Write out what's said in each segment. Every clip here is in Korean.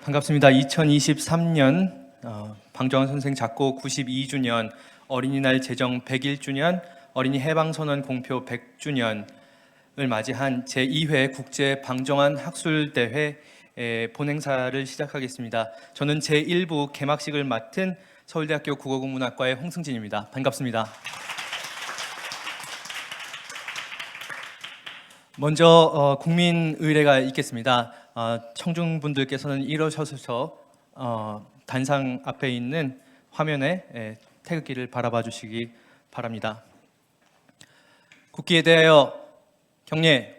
반갑습니다. 2023년 방정환 선생 작고 92주년, 어린이날 제정 101주년, 어린이 해방선언 공표 100주년을 맞이한 제2회 국제 방정환 학술대회 본행사를 시작하겠습니다. 저는 제1부 개막식을 맡은 서울대학교 국어국문학과의 홍승진입니다. 반갑습니다. 먼저 국민의례가 있겠습니다. 청중분들께서는 일어서셔서 단상 앞에 있는 화면에 태극기를 바라봐 주시기 바랍니다. 국기에 대하여 경례.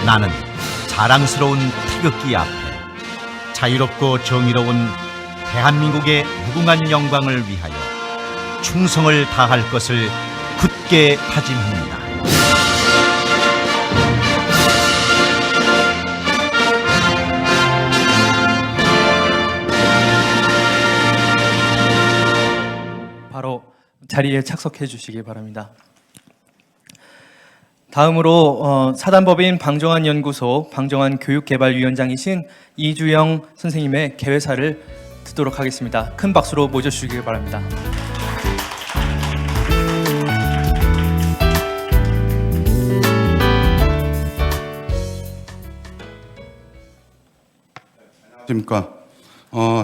나는 자랑스러운 태극기 앞에 자유롭고 정의로운 대한민국의 무궁한 영광을 위하여 충성을 다할 것을 굳게 다짐합니다. 바로 자리에 착석해 주시기 바랍니다. 다음으로 사단법인 방정환 연구소 방정환 교육개발위원장이신 이주영 선생님의 개회사를 듣도록 하겠습니다. 큰 박수로 모셔주시기 바랍니다. 안녕하십니까.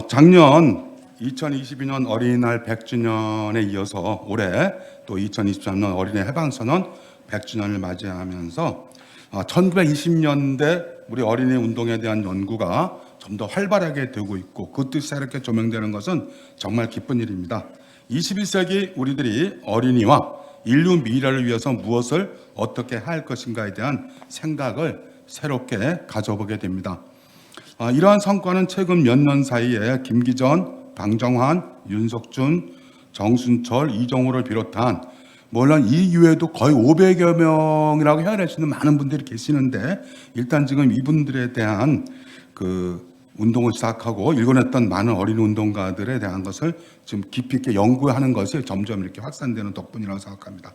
작년 2022년 어린이날 100주년에 이어서 올해 또 2023년 어린이 해방선언 100주년을 맞이하면서 1920년대 우리 어린이 운동에 대한 연구가 좀 더 활발하게 되고 있고 그 뜻이 이렇게 조명되는 것은 정말 기쁜 일입니다. 21세기 우리들이 어린이와 인류 미래를 위해서 무엇을 어떻게 할 것인가에 대한 생각을 새롭게 가져보게 됩니다. 이러한 성과는 최근 몇 년 사이에 김기전, 방정환, 윤석준, 정순철, 이정호를 비롯한 물론 이 이외에도 거의 500여 명이라고 해야 할 수 있는 많은 분들이 계시는데 일단 지금 이분들에 대한 그 운동을 시작하고 일궈냈던 많은 어린 운동가들에 대한 것을 지금 깊이 있게 연구하는 것이 점점 이렇게 확산되는 덕분이라고 생각합니다.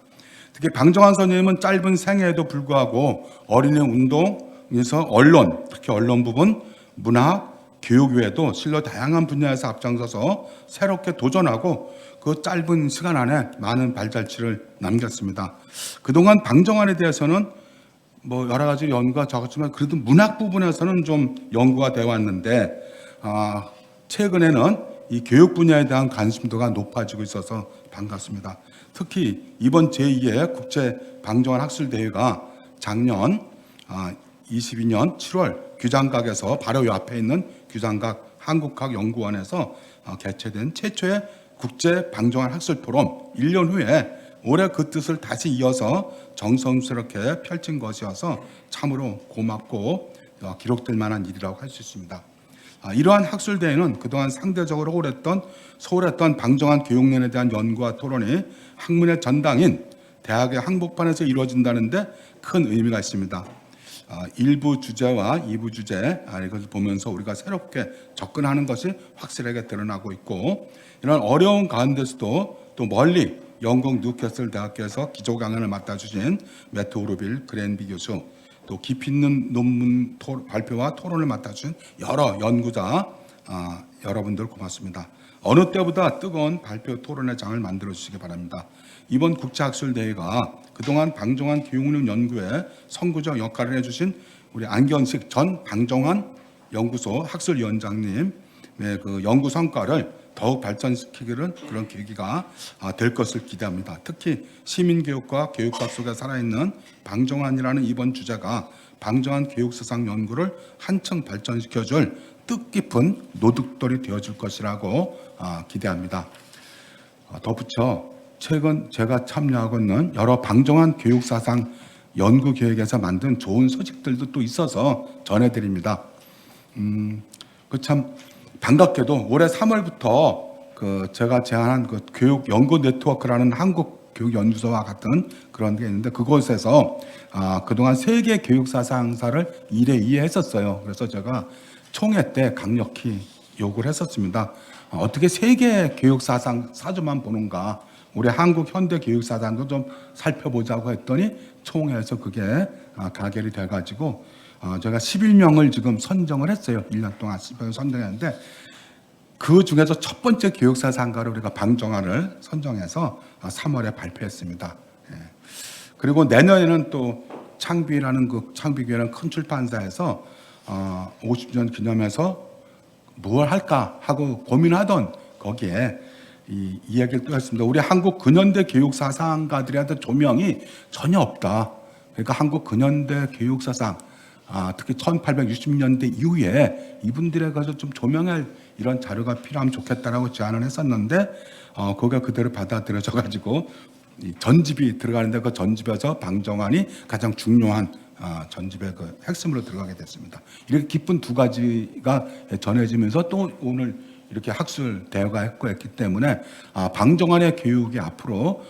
특히 방정환 선생님은 짧은 생애에도 불구하고 어린이 운동에서 언론, 특히 언론 부분, 문학, 교육 외에도 실로 다양한 분야에서 앞장서서 새롭게 도전하고 그 짧은 시간 안에 많은 발자취를 남겼습니다. 그동안 방정환에 대해서는 뭐 여러 가지 연구가 적었지만 그래도 문학 부분에서는 좀 연구가 되어 왔는데 최근에는 이 교육 분야에 대한 관심도가 높아지고 있어서 반갑습니다. 특히 이번 제2회 국제 방정환 학술대회가 작년 22년 7월 규장각에서 바로 옆에 있는 규장각 한국학연구원에서 개최된 최초의 국제 방정환 학술 포럼 1년 후에 올해 그 뜻을 다시 이어서 정성스럽게 펼친 것이어서 참으로 고맙고 기록될 만한 일이라고 할 수 있습니다. 이러한 학술대회는 그동안 상대적으로 소홀했던 방정환 교육론에 대한 연구와 토론이 학문의 전당인 대학의 한복판에서 이루어진다는데 큰 의미가 있습니다. 1부 주제와 2부 주제 이것을 보면서 우리가 새롭게 접근하는 것이 확실하게 드러나고 있고 이런 어려운 가운데서도 또 멀리 영국 뉴캐슬 대학교에서 기조 강연을 맡아주신 매트 오르빌 그랜비 교수 또 깊이 있는 논문 발표와 토론을 맡아주신 여러 연구자 여러분들 고맙습니다. 어느 때보다 뜨거운 발표 토론의 장을 만들어 주시기 바랍니다. 이번 국제학술대회가 그동안 방정환 교육력 연구에 선구적 역할을 해주신 우리 안경식 전 방정환 연구소 학술위원장님의 그 연구 성과를 더욱 발전시키기를 그런 계기가 될 것을 기대합니다. 특히 시민교육과 교육학 속에 살아있는 방정환이라는 이번 주제가 방정환 교육세상 연구를 한층 발전시켜줄 뜻깊은 노득돌이 되어줄 것이라고 기대합니다. 덧붙여 최근 제가 참여하고 있는 여러 방정환 교육사상 연구계획에서 만든 좋은 소식들도 또 있어서 전해드립니다. 참 반갑게도 올해 3월부터 제가 제안한 그 교육 연구 네트워크라는 한국 교육연구소와 같은 그런 게 있는데 그곳에서 그동안 세계 교육 사상사를 1회 2회 했었어요. 그래서 제가 총회 때 강력히 요구를 했었습니다. 어떻게 세계 교육 사상 사조만 보는가? 우리 한국 현대 교육 사상도 좀 살펴보자고 했더니 총회에서 그게 가결이 돼가지고 제가 11명을 지금 선정을 했어요. 1년 동안 11명 선정했는데 그 중에서 첫 번째 교육 사상가를 우리가 방정환을 선정해서 3월에 발표했습니다. 예. 그리고 내년에는 또 창비라는 그 창비교회라는 큰 출판사에서 50주년 기념해서 뭘 할까 하고 고민하던 거기에 이 이야기를 또 했습니다. 우리 한국 근현대 교육 사상가들한테 조명이 전혀 없다. 그러니까 한국 근현대 교육 사상, 특히 1860년대 이후에 이분들에 가서 좀 조명할 이런 자료가 필요하면 좋겠다라고 제안을 했었는데 거기가 그대로 받아들여져 가지고 전집이 들어가는데 그 전집에서 방정환이 가장 중요한 전집의 그 핵심으로 들어가게 됐습니다. 이렇게 기쁜 두 가지가 전해지면서 또 오늘 이렇게 학술 대회가 했기 때문에 방정환의 교육이 앞으로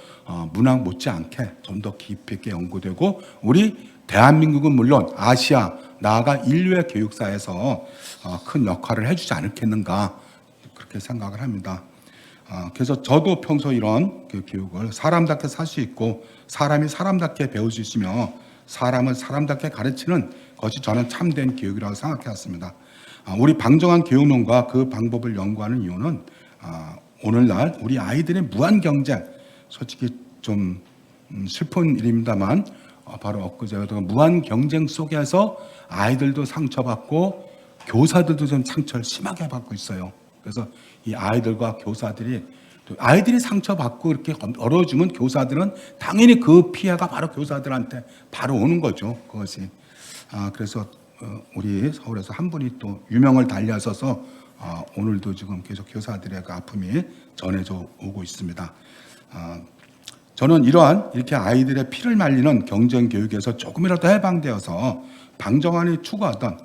문학 못지않게 좀 더 깊이 있게 연구되고 우리 대한민국은 물론 아시아 나아가 인류의 교육사에서 큰 역할을 해주지 않겠는가 그렇게 생각을 합니다. 그래서 저도 평소 이런 교육을 사람답게 살 수 있고 사람이 사람답게 배울 수 있으며 사람을 사람답게 가르치는 것이 저는 참된 교육이라고 생각해왔습니다. 우리 방정환 교육론과 그 방법을 연구하는 이유는 오늘날 우리 아이들의 무한 경쟁, 솔직히 좀 슬픈 일입니다만 바로 엊그제도 무한 경쟁 속에서 아이들도 상처받고 교사들도 좀 상처를 심하게 받고 있어요. 그래서 이 아이들과 교사들이 상처받고 이렇게 어려워지면 교사들은 당연히 그 피해가 바로 교사들한테 바로 오는 거죠. 그것이. 그래서 우리 서울에서 한 분이 또 유명을 달리하셔서 오늘도 지금 계속 교사들의 그 아픔이 전해져 오고 있습니다. 저는 이렇게 아이들의 피를 말리는 경쟁 교육에서 조금이라도 해방되어서 방정환이 추구하던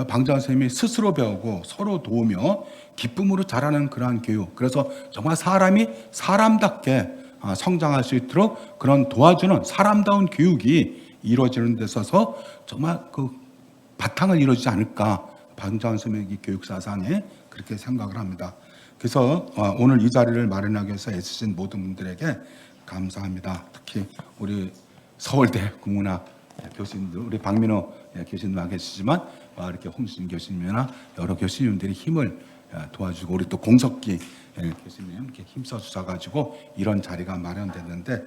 방정환 선생님이 스스로 배우고 서로 도우며 기쁨으로 자라는 그러한 교육. 그래서 정말 사람이 사람답게 성장할 수 있도록 그런 도와주는 사람다운 교육이 이루어지는 데 있어서 정말 그 바탕을 이루어지지 않을까. 방정환 선생님의 교육 사상에 그렇게 생각을 합니다. 그래서 오늘 이 자리를 마련하기 위해서 애쓰신 모든 분들에게 감사합니다. 특히 우리 서울대 국문학 교수님들, 우리 박민호 교수님 와 계시지만 이렇게 홍신 교수님이나 여러 교수님들이 힘을 도와주고 우리 또 공석기 교수님 이렇게 힘써 주셔가지고 이런 자리가 마련됐는데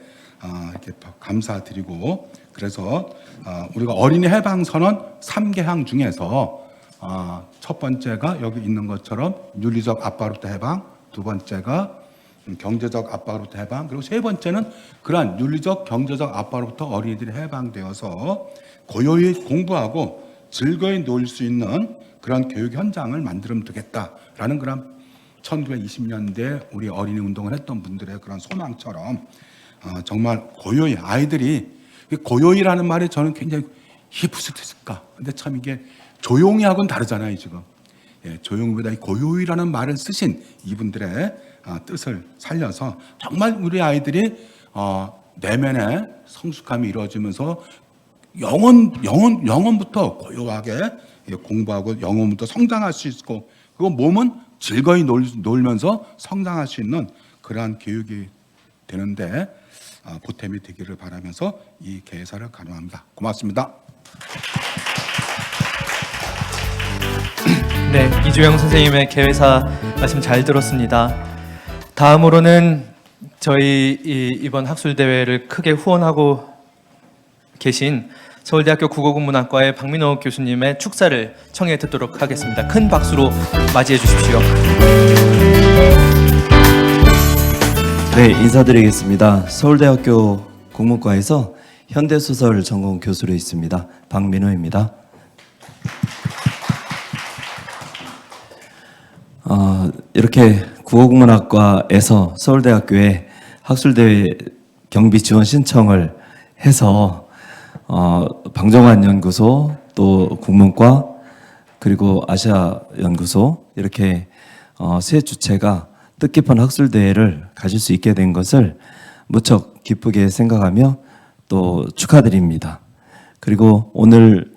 이렇게 감사드리고 그래서 우리가 어린이 해방 선언 3개항 중에서 첫 번째가 여기 있는 것처럼 윤리적 압박으로부터 해방, 두 번째가 경제적 압박으로부터 해방, 그리고 세 번째는 그러한 윤리적 경제적 압박으로부터 어린이들이 해방되어서 고요히 공부하고 즐거이 놀 수 있는 그런 교육 현장을 만들면 되겠다라는 그런 1920년대 우리 어린이 운동을 했던 분들의 그런 소망처럼 정말 고요히 아이들이 고요히라는 말이 저는 굉장히 이게 무슨 뜻일까? 근데 참 이게 조용히하고는 다르잖아요 지금. 조용히보다 고요히라는 말을 쓰신 이분들의 뜻을 살려서 정말 우리 아이들이 내면의 성숙함이 이루어지면서 영혼부터 고요하게 공부하고 영혼부터 성장할 수 있고 그리고 몸은 즐거이 놀면서 성장할 수 있는 그러한 교육이 되는데 보탬이 되기를 바라면서 이 개사를 간호합니다. 고맙습니다. 네, 이주영 선생님의 개회사 말씀 잘 들었습니다. 다음으로는 저희 이번 학술대회를 크게 후원하고 계신 서울대학교 국어국문학과의 박민호 교수님의 축사를 청해 듣도록 하겠습니다. 큰 박수로 맞이해 주십시오. 네, 인사드리겠습니다. 서울대학교 국문과에서 현대소설 전공 교수로 있습니다. 박민호입니다. 이렇게 국어국문학과에서 서울대학교에 학술대회 경비 지원 신청을 해서 방정환 연구소 또 국문과 그리고 아시아 연구소 이렇게 세 주체가 뜻깊은 학술대회를 가질 수 있게 된 것을 무척 기쁘게 생각하며 또 축하드립니다. 그리고 오늘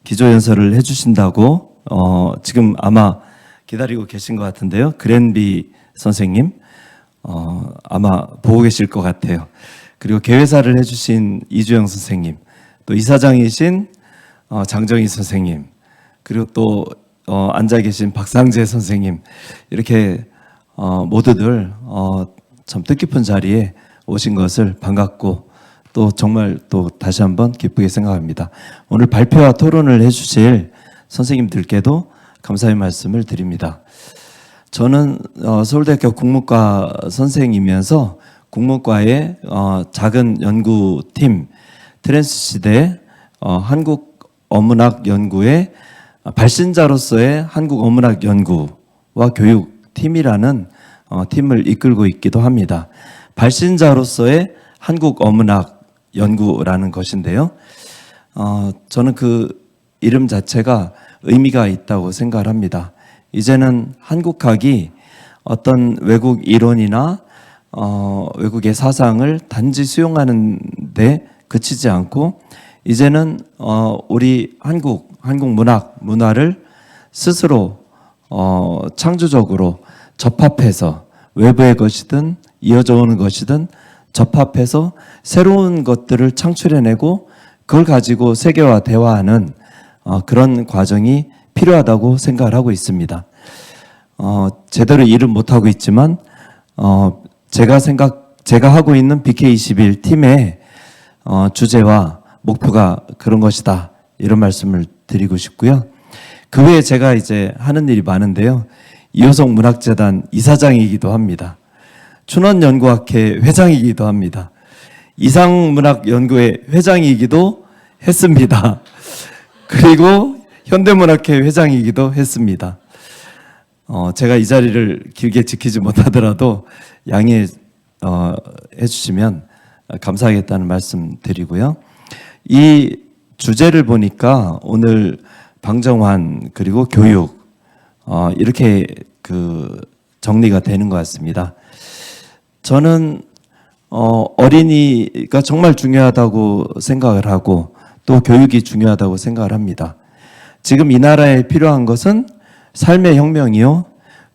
기조연설을 해주신다고 지금 아마 기다리고 계신 것 같은데요. 그랜비 선생님 아마 보고 계실 것 같아요. 그리고 개회사를 해주신 이주영 선생님, 또 이사장이신 장정희 선생님, 그리고 또 앉아 계신 박상재 선생님, 이렇게 모두들 참 뜻깊은 자리에 오신 것을 반갑고 또 정말 또 다시 한번 기쁘게 생각합니다. 오늘 발표와 토론을 해주실 선생님들께도 감사의 말씀을 드립니다. 저는 서울대학교 국문과 선생이면서 국문과의 작은 연구팀 트랜스시대 한국 어문학 연구의 발신자로서의 한국 어문학 연구와 교육팀이라는 팀을 이끌고 있기도 합니다. 발신자로서의 한국 어문학 연구라는 것인데요. 저는 그 이름 자체가 의미가 있다고 생각을 합니다. 이제는 한국학이 어떤 외국 이론이나 외국의 사상을 단지 수용하는 데 그치지 않고 이제는 우리 한국 문화를 스스로 창조적으로 접합해서 외부의 것이든 이어져 오는 것이든 접합해서 새로운 것들을 창출해내고 그걸 가지고 세계와 대화하는 그런 과정이 필요하다고 생각을 하고 있습니다. 제대로 일은 못하고 있지만 제가 하고 있는 BK21 팀의 주제와 목표가 그런 것이다, 이런 말씀을 드리고 싶고요. 그 외에 제가 이제 하는 일이 많은데요. 이호성 문학재단 이사장이기도 합니다. 춘원연구학회 회장이기도 합니다. 이상문학연구회 회장이기도 했습니다. 그리고 현대문학회 회장이기도 했습니다. 제가 이 자리를 길게 지키지 못하더라도 양해해 주시면 감사하겠다는 말씀 드리고요. 이 주제를 보니까 오늘 방정환 그리고 교육 이렇게 그 정리가 되는 것 같습니다. 저는 어린이가 정말 중요하다고 생각을 하고 또 교육이 중요하다고 생각을 합니다. 지금 이 나라에 필요한 것은 삶의 혁명이요.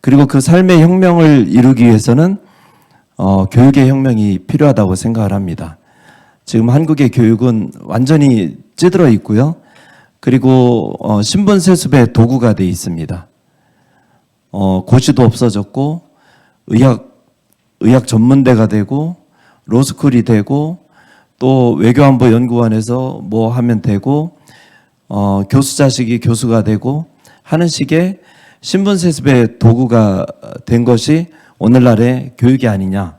그리고 그 삶의 혁명을 이루기 위해서는 교육의 혁명이 필요하다고 생각을 합니다. 지금 한국의 교육은 완전히 찌들어 있고요. 그리고 신분 세습의 도구가 돼 있습니다. 고시도 없어졌고 의학 전문대가 되고 로스쿨이 되고 또 외교안보 연구원에서 뭐 하면 되고 교수 자식이 교수가 되고 하는 식의 신분 세습의 도구가 된 것이 오늘날의 교육이 아니냐.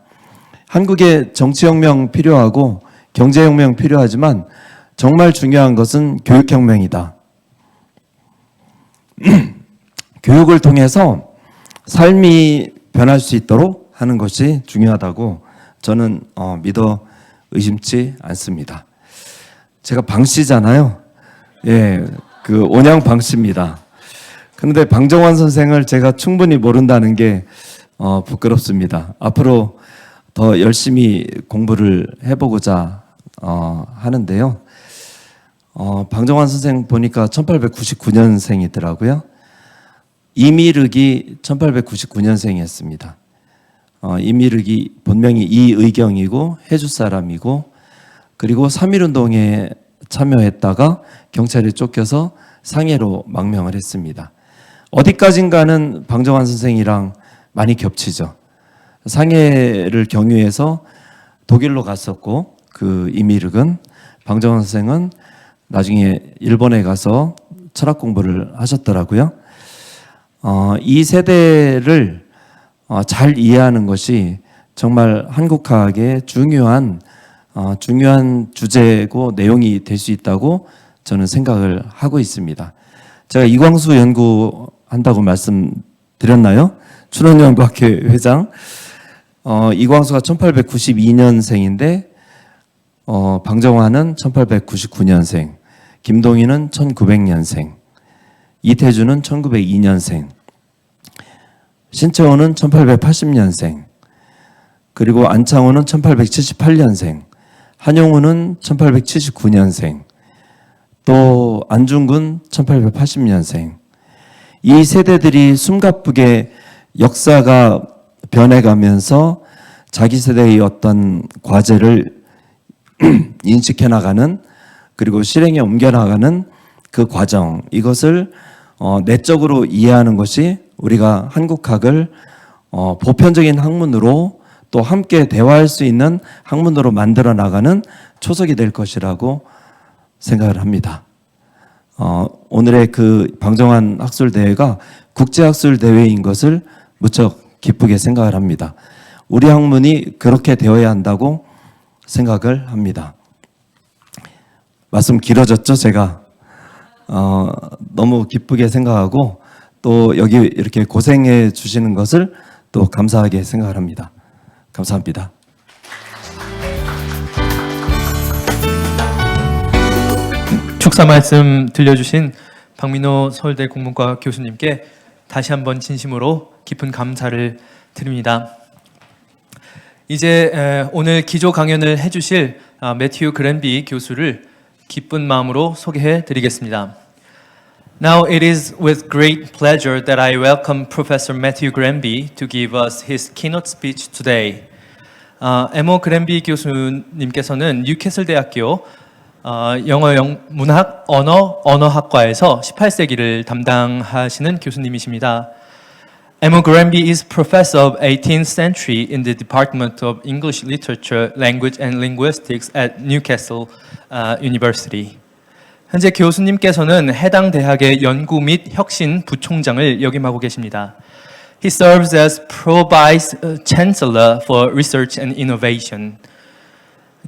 한국의 정치혁명 필요하고 경제혁명 필요하지만 정말 중요한 것은 교육혁명이다. 교육을 통해서 삶이 변할 수 있도록 하는 것이 중요하다고 저는 믿어 의심치 않습니다. 제가 방씨잖아요. 예, 그 온양 방씨입니다. 그런데 방정환 선생을 제가 충분히 모른다는 게 부끄럽습니다. 앞으로 더 열심히 공부를 해보고자 하는데요. 방정환 선생 보니까 1899년생이더라고요. 이미륵이 1899년생이었습니다. 이미륵이 본명이 이의경이고 해주 사람이고 그리고 3.1운동에 참여했다가 경찰에 쫓겨서 상해로 망명을 했습니다. 어디까진가는 방정환 선생이랑 많이 겹치죠. 상해를 경유해서 독일로 갔었고 그 이미륵은 방정환 선생은 나중에 일본에 가서 철학 공부를 하셨더라고요. 이 세대를 잘 이해하는 것이 정말 한국학의 중요한 주제고 내용이 될 수 있다고 저는 생각을 하고 있습니다. 제가 이광수 연구한다고 말씀드렸나요? 춘원연구학회 회장. 이광수가 1892년생인데 방정환은 1899년생, 김동희는 1900년생, 이태주는 1902년생, 신채호는 1880년생, 그리고 안창호는 1878년생, 한용우는 1879년생, 또 안중근 1880년생, 이 세대들이 숨가쁘게 역사가 변해가면서 자기 세대의 어떤 과제를 인식해 나가는 그리고 실행에 옮겨 나가는 그 과정, 이것을 내적으로 이해하는 것이 우리가 한국학을 보편적인 학문으로 또 함께 대화할 수 있는 학문으로 만들어 나가는 초석이 될 것이라고 생각을 합니다. 오늘의 그 방정환 학술대회가 국제학술대회인 것을 무척 기쁘게 생각을 합니다. 우리 학문이 그렇게 되어야 한다고 생각을 합니다. 말씀 길어졌죠, 제가? 너무 기쁘게 생각하고 또 여기 이렇게 고생해 주시는 것을 또 감사하게 생각을 합니다. 감사합니다. 축사 말씀 들려주신 박민호 서울대 국문과 교수님께 다시 한번 진심으로 깊은 감사를 드립니다. 이제 오늘 기조 강연을 해주실 매튜 그랜비 교수를 기쁜 마음으로 소개해 드리겠습니다. Now it is with great pleasure that I welcome Professor Matthew Granby to give us his keynote speech today. 에모 그랜비 교수님께서는 뉴캐슬 대학교 영어 문학 언어학과에서 18세기를 담당하시는 교수님이십니다. Emo Granby is professor of 18th century in the Department of English Literature, Language and Linguistics at Newcastle University. 현재 교수님께서는 해당 대학의 연구 및 혁신 부총장을 역임하고 계십니다. He serves as Pro Vice Chancellor for Research and Innovation.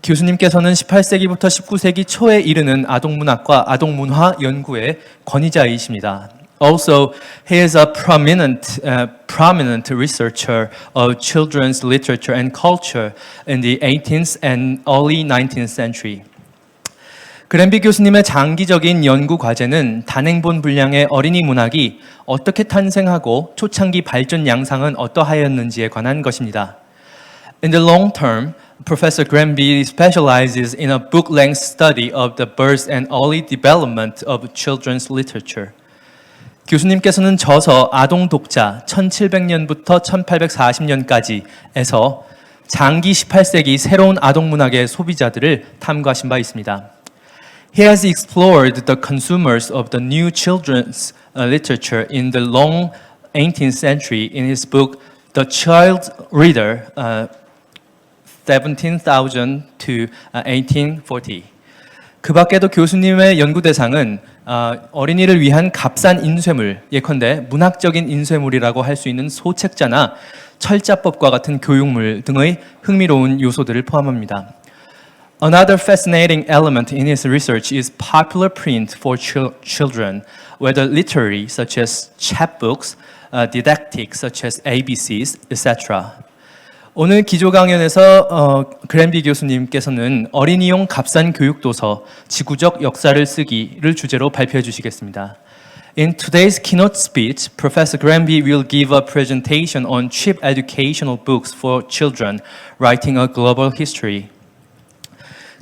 교수님께서는 18세기부터 19세기 초에 이르는 아동문학과 아동문화 연구의 권위자이십니다. Also, he is a prominent researcher of children's literature and culture in the 18th and early 19th century. 그랜비 교수님의 장기적인 연구 과제는 단행본 분량의 어린이 문학이 어떻게 탄생하고 초창기 발전 양상은 어떠하였는지에 관한 것입니다. In the long term, Professor Granby specializes in a book-length study of the birth and early development of children's literature. 교수님께서는 저서 아동 독자 1700년부터 1840년까지에서 장기 18세기 새로운 아동 문학의 소비자들을 탐구하신 바 있습니다. He has explored the consumers of the new children's literature in the long 18th century in his book The Child Reader, 17,000 to 1840. 그 밖에도 교수님의 연구 대상은 어린이를 위한 값싼 인쇄물, 예컨대 문학적인 인쇄물이라고 할 수 있는 소책자나 철자법과 같은 교육물 등의 흥미로운 요소들을 포함합니다. Another fascinating element in his research is popular print for children, whether literary, such as chapbooks, didactic, such as ABCs, etc. 오늘 기조 강연에서 그랜비 교수님께서는 어린이용 값싼 교육도서, 지구적 역사를 쓰기를 주제로 발표해 주시겠습니다. In today's keynote speech, Professor Granby will give a presentation on cheap educational books for children, writing a global history.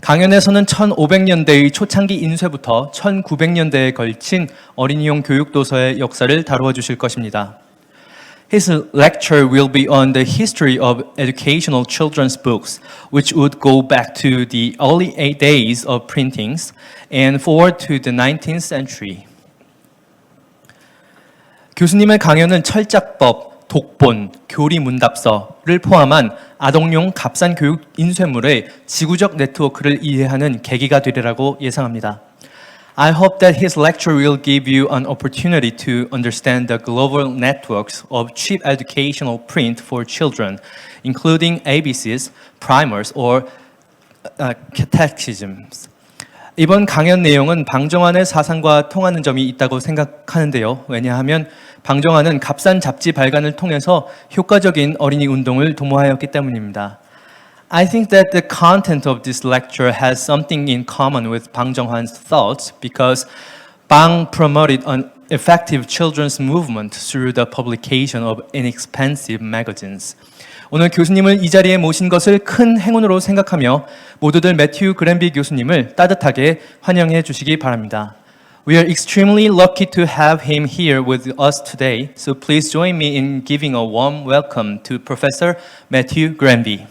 강연에서는 1500년대의 초창기 인쇄부터 1900년대에 걸친 어린이용 교육도서의 역사를 다루어 주실 것입니다. His lecture will be on the history of educational children's books, which would go back to the early days of printings and forward to the 19th century. 교수님의 강연은 철작법, 독본, 교리문답서를 포함한 아동용 값싼 교육 인쇄물의 지구적 네트워크를 이해하는 계기가 되리라고 예상합니다. I hope that his lecture will give you an opportunity to understand the global networks of cheap educational print for children, including ABCs, primers, or catechisms. 이번 강연 내용은 방정환의 사상과 통하는 점이 있다고 생각하는데요. 왜냐하면 방정환은 값싼 잡지 발간을 통해서 효과적인 어린이 운동을 도모하였기 때문입니다. I think that the content of this lecture has something in common with Bang Jong-hwan's thoughts because Bang promoted an effective children's movement through the publication of inexpensive magazines. 오늘 교수님을 이 자리에 모신 것을 큰 행운으로 생각하며 모두들 매튜 그랜비 교수님을 따뜻하게 환영해 주시기 바랍니다. We are extremely lucky to have him here with us today, so please join me in giving a warm welcome to Professor Matthew Granby.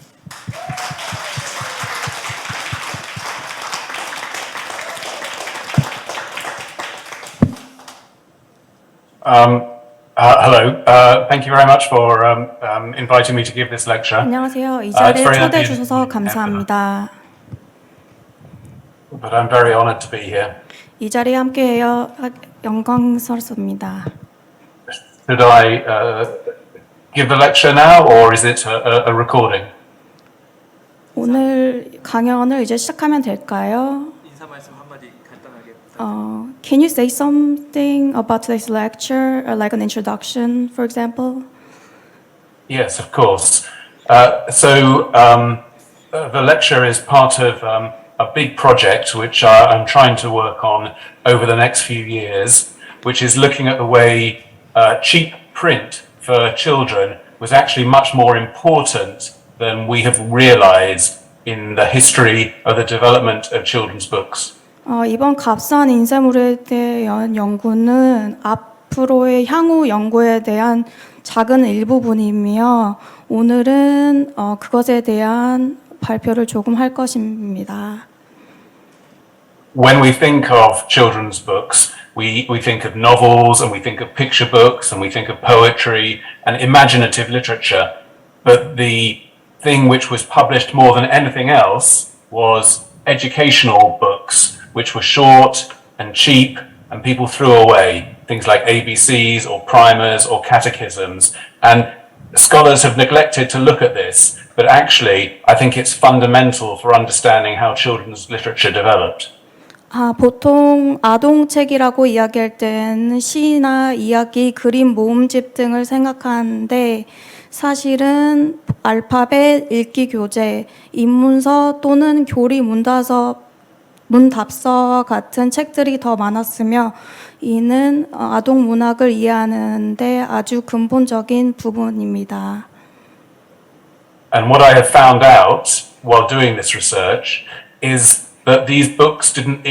Hello. Thank you very much for inviting me to give this lecture. 안녕하세요. 이 it's 자리에 very 초대해 unusual 주셔서 in Canada, 감사합니다. But I'm very honoured to be here. 이 자리에 함께해요. 영광스럽습니다. Should I give the lecture now, or is it a recording? 오늘 강연을 이제 시작하면 될까요? 인사 말씀 한마디 간단하게. Can you say something about today's lecture, or like an introduction, for example? Yes, of course. The lecture is part of a big project which I'm trying to work on over the next few years, which is looking at the way cheap print for children was actually much more important than we have realized in the history of the development of children's books. 이번 값싼 인쇄물에 대한 연구는 앞으로의 향후 연구에 대한 작은 일부분이며 오늘은 그것에 대한 발표를 조금 할 것입니다. When we think of children's books, we think of novels and we think of picture books and we think of poetry and imaginative literature. But the thing which was published more than anything else was educational books, which were short and cheap and people threw away. Things like ABCs or primers or catechisms. And scholars have neglected to look at this, but actually I think it's fundamental for understanding how children's literature developed. 보통 아동책이라고 이야기할 때는 시나 이야기, 그림, 모음집 등을 생각하는데 사실은 알파벳, 읽기 교재, 입문서 또는 교리 문답서와 같은 책들이 더 많았으며 이는 아동 문학을 이해하는 데 아주 근본적인 부분입니다. And what I have found out while doing this research is that these books didn't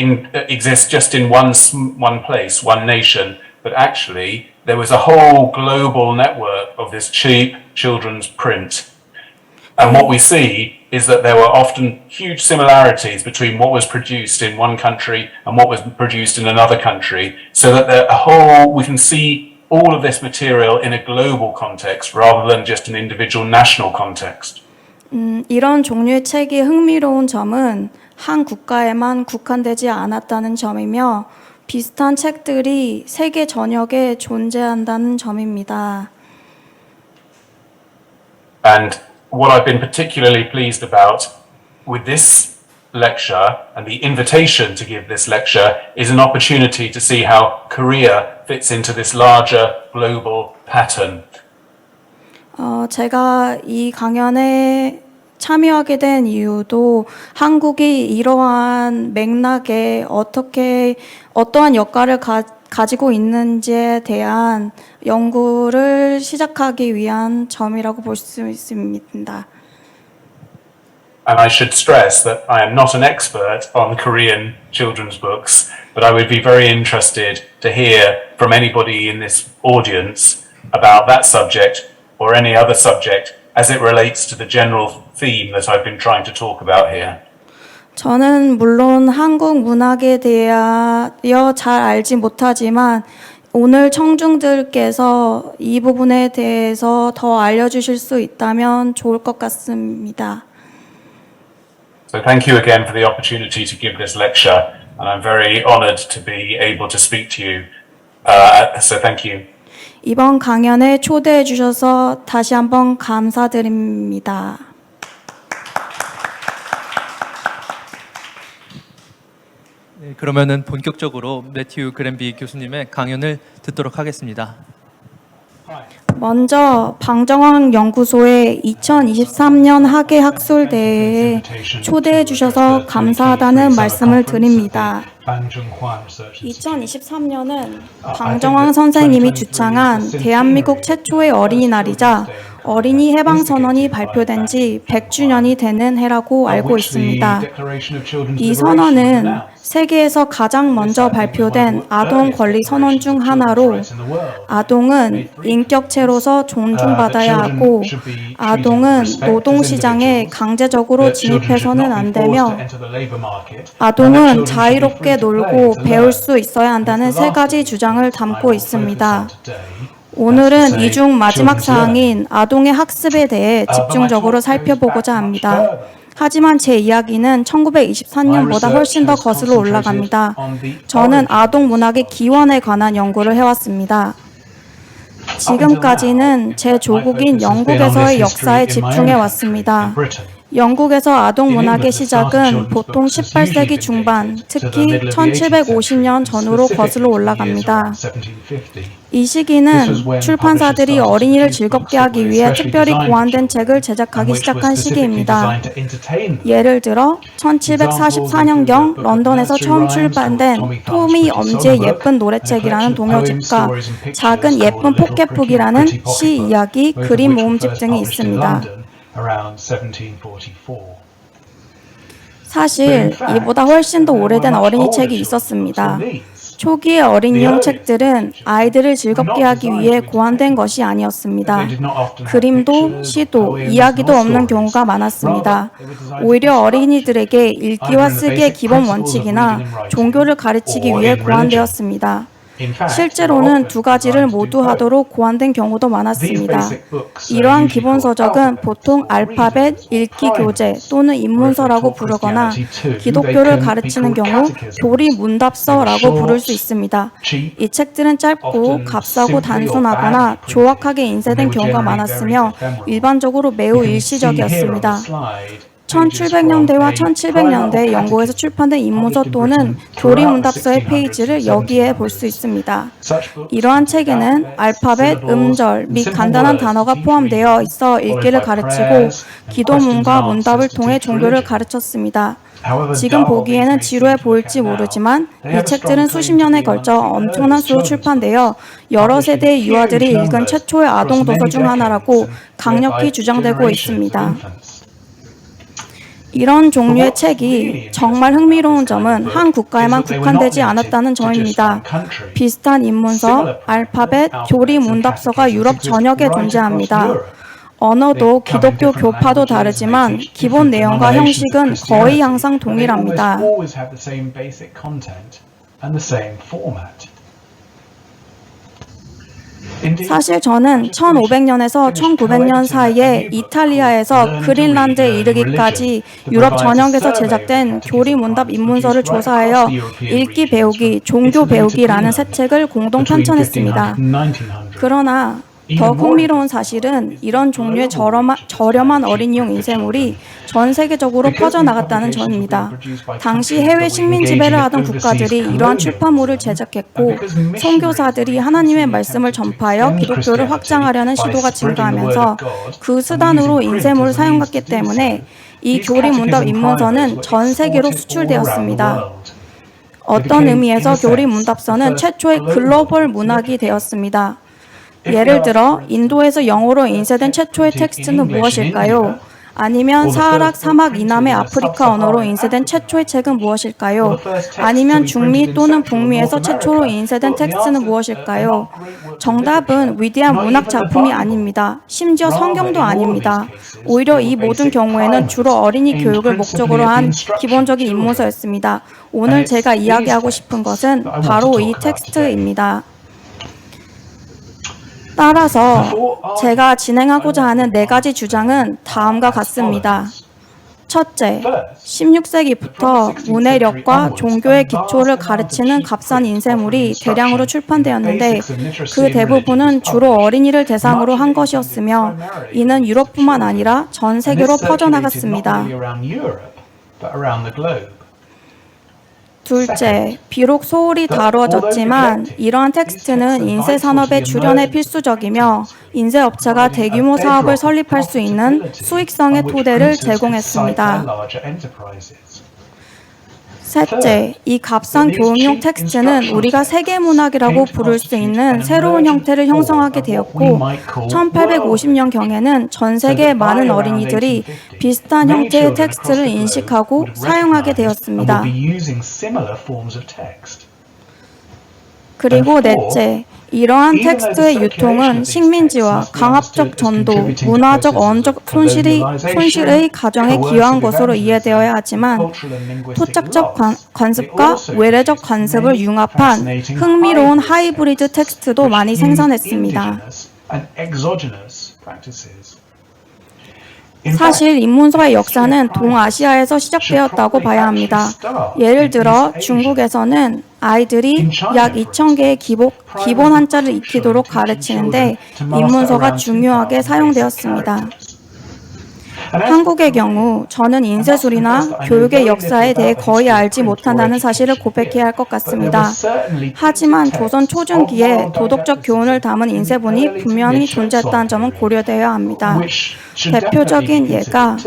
exist just in one place, one nation, but actually there was a whole global network of this cheap children's print. And what we see is that there were often huge similarities between what was produced in one country and what was produced in another country, so that we can see all of this material in a global context rather than just an individual national context. 이런 종류의 책이 흥미로운 점은 한 국가에만 국한되지 않았다는 점이며 비슷한 책들이 세계 전역에 존재한다는 점입니다. And what I've been particularly pleased about with this lecture and the invitation to give this lecture is an opportunity to see how Korea fits into this larger global pattern. 제가 이 강연에 참여하게 된 이유도 한국이 이러한 맥락에 어떠한 역할을 가지고 있는지에 대한 연구를 시작하기 위한 점이라고 볼 수 있습니다. And I should stress that I am not an expert on Korean children's books, but I would be very interested to hear from anybody in this audience about that subject or any other subject as it relates to the general theme that I've been trying to talk about here. 저는 물론 한국 문학에 대하여 잘 알지 못하지만 오늘 청중들께서 이 부분에 대해서 더 알려주실 수 있다면 좋을 것 같습니다. So thank you again for the opportunity to give this lecture, and I'm very honored to be able to speak to you. So thank you. 이번 강연에 초대해 주셔서 다시 한번 감사드립니다. 네, 그러면은 본격적으로 매튜 그랜비 교수님의 강연을 듣도록 하겠습니다. 먼저 방정환 연구소의 2023년 학예 학술대회에 초대해 주셔서 감사하다는 말씀을 드립니다. 2023년은 방정환 선생님이 주창한 대한민국 최초의 어린이날이자 어린이 해방 선언이 발표된 지 100주년이 되는 해라고 알고 있습니다. 이 선언은 세계에서 가장 먼저 발표된 아동 권리 선언 중 하나로 아동은 인격체로서 존중받아야 하고 아동은 노동시장에 강제적으로 진입해서는 안 되며 아동은 자유롭게 놀고 배울 수 있어야 한다는 세 가지 주장을 담고 있습니다. 오늘은 이 중 마지막 사항인 아동의 학습에 대해 집중적으로 살펴보고자 합니다. 하지만 제 이야기는 1924년보다 훨씬 더 거슬러 올라갑니다. 저는 아동 문학의 기원에 관한 연구를 해왔습니다. 지금까지는 제 조국인 영국에서의 역사에 집중해 왔습니다. 영국에서 아동 문학의 시작은 보통 18세기 중반, 특히 1750년 전후로 거슬러 올라갑니다. 이 시기는 출판사들이 어린이를 즐겁게 하기 위해 특별히 고안된 책을 제작하기 시작한 시기입니다. 예를 들어 1744년경 런던에서 처음 출판된 토미 엄지의 예쁜 노래책이라는 동요집과 작은 예쁜 포켓북이라는 시 이야기 그림 모음집 등이 있습니다. 사실 이보다 훨씬 더 오래된 어린이 책이 있었습니다. 초기의 어린이용 책들은 아이들을 즐겁게 하기 위해 고안된 것이 아니었습니다. 그림도, 시도, 이야기도 없는 경우가 많았습니다. 오히려 어린이들에게 읽기와 쓰기의 기본 원칙이나 종교를 가르치기 위해 고안되었습니다. 실제로는 두 가지를 모두 하도록 고안된 경우도 많았습니다. 이러한 기본 서적은 보통 알파벳, 읽기 교재 또는 입문서라고 부르거나 기독교를 가르치는 경우 교리 문답서라고 부를 수 있습니다. 이 책들은 짧고 값싸고 단순하거나 조악하게 인쇄된 경우가 많았으며 일반적으로 매우 일시적이었습니다. 1700년대와 1700년대 영국에서 출판된 입문서 또는 교리 문답서의 페이지를 여기에 볼 수 있습니다. 이러한 책에는 알파벳, 음절 및 간단한 단어가 포함되어 있어 읽기를 가르치고 기도문과 문답을 통해 종교를 가르쳤습니다. 지금 보기에는 지루해 보일지 모르지만 이 책들은 수십 년에 걸쳐 엄청난 수로 출판되어 여러 세대의 유아들이 읽은 최초의 아동 도서 중 하나라고 강력히 주장되고 있습니다. 이런 종류의 책이 정말 흥미로운 점은 한 국가에만 국한되지 않았다는 점입니다. 비슷한 입문서, 알파벳, 교리 문답서가 유럽 전역에 존재합니다. 언어도 기독교 교파도 다르지만 기본 내용과 형식은 거의 항상 동일합니다. 사실 저는 1500년에서 1900년 사이에 이탈리아에서 그린란드에 이르기까지 유럽 전역에서 제작된 교리 문답 입문서를 조사하여 읽기 배우기, 종교 배우기라는 새 책을 공동 편찬했습니다. 그러나 더 흥미로운 사실은 이런 종류의 저렴한 어린이용 인쇄물이 전 세계적으로 퍼져나갔다는 점입니다. 당시 해외 식민 지배를 하던 국가들이 이러한 출판물을 제작했고 선교사들이 하나님의 말씀을 전파하여 기독교를 확장하려는 시도가 증가하면서 그 수단으로 인쇄물을 사용했기 때문에 이 교리 문답 입문서는 전 세계로 수출되었습니다. 어떤 의미에서 교리 문답서는 최초의 글로벌 문학이 되었습니다. 예를 들어 인도에서 영어로 인쇄된 최초의 텍스트는 무엇일까요? 아니면 사하라 사막 이남의 아프리카 언어로 인쇄된 최초의 책은 무엇일까요? 아니면 중미 또는 북미에서 최초로 인쇄된 텍스트는 무엇일까요? 정답은 위대한 문학 작품이 아닙니다. 심지어 성경도 아닙니다. 오히려 이 모든 경우에는 주로 어린이 교육을 목적으로 한 기본적인 입문서였습니다. 오늘 제가 이야기하고 싶은 것은 바로 이 텍스트입니다. 따라서 제가 진행하고자 하는 네 가지 주장은 다음과 같습니다. 첫째, 16세기부터 문해력과 종교의 기초를 가르치는 값싼 인쇄물이 대량으로 출판되었는데 그 대부분은 주로 어린이를 대상으로 한 것이었으며 이는 유럽뿐만 아니라 전 세계로 퍼져나갔습니다. 둘째, 비록 소홀히 다루어졌지만 이러한 텍스트는 인쇄 산업의 출현에 필수적이며 인쇄 업체가 대규모 사업을 설립할 수 있는 수익성의 토대를 제공했습니다. 셋째, 이 값싼 교육용 텍스트는 우리가 세계문학이라고 부를 수 있는 새로운 형태를 형성하게 되었고 1850년경에는 전 세계의 많은 어린이들이 비슷한 형태의 텍스트를 인식하고 사용하게 되었습니다. 그리고 넷째, 이러한 텍스트의 유통은 식민지와 강압적 전도, 문화적 언어적 손실의 과정에 기여한 것으로 이해되어야 하지만 토착적 관습과 외래적 관습을 융합한 흥미로운 하이브리드 텍스트도 많이 생산했습니다. 사실 인문서의 역사는 동아시아에서 시작되었다고 봐야 합니다. 예를 들어 중국에서는 아이들이 약 2,000개의 기본 한자를 익히도록 가르치는데 인문서가 중요하게 사용되었습니다. 한국의 경우 저는 인쇄술이나 교육의 역사에 대해 거의 알지 못한다는 사실을 고백해야 할 것 같습니다. 하지만 조선 초중기에 도덕적 교훈을 담은 인쇄본이 분명히 존재했다는 점은 고려되어야 합니다. 대표적인 예가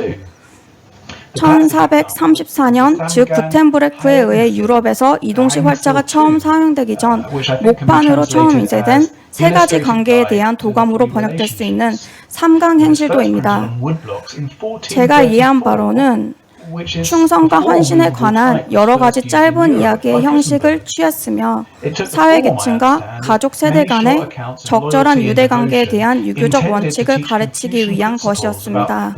1434년 즉 구텐브레크에 의해 유럽에서 이동식 활자가 처음 사용되기 전 목판으로 처음 인쇄된 세 가지 관계에 대한 도감으로 번역될 수 있는 삼강행실도입니다. 제가 이해한 바로는 충성과 헌신에 관한 여러 가지 짧은 이야기의 형식을 취했으며 사회계층과 가족 세대 간의 적절한 유대관계에 대한 유교적 원칙을 가르치기 위한 것이었습니다.